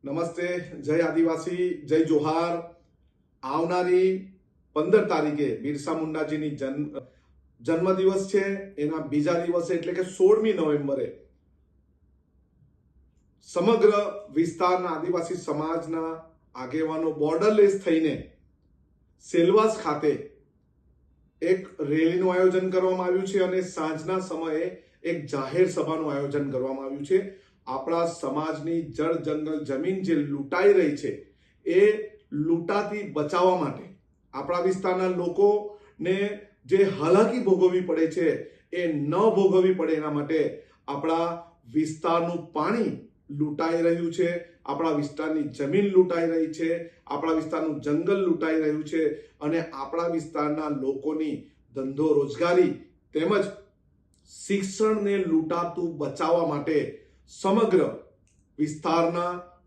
નમસ્તે, જય આદિવાસી, જય જોહાર. આવનારી 15 તારીખે બિરસા મુંડાજીની જન્મદિવસ છે. એના બીજા દિવસે એટલે કે 16મી નવેમ્બરે સમગ્ર વિસ્તારના આદિવાસી સમાજના આગેવાનો બોર્ડરલેસ થઈને સેલવાસ ખાતે એક રેલીનું આયોજન કરવામાં આવ્યું છે અને સાંજના સમયે એક જાહેર સભાનું આયોજન કરવામાં આવ્યું છે. આપણા સમાજની જળ જંગલ જમીન જે લૂંટાઈ રહી છે એ લૂંટાતી બચાવવા માટે આપણા વિસ્તારના લોકોને જે હાલાકી ભોગવવી પડે છે એ ન ભોગવવી પડે એના માટે આપણા વિસ્તારનું પાણી લૂંટાઈ રહ્યું છે, આપણા વિસ્તારની જમીન લૂંટાઈ રહી છે, આપણા વિસ્તારનું જંગલ લૂંટાઈ રહ્યું છે અને આપણા વિસ્તારના લોકોની ધંધો રોજગારી તેમજ શિક્ષણને લૂંટાતું બચાવવા માટે સમગ્ર વિસ્તારના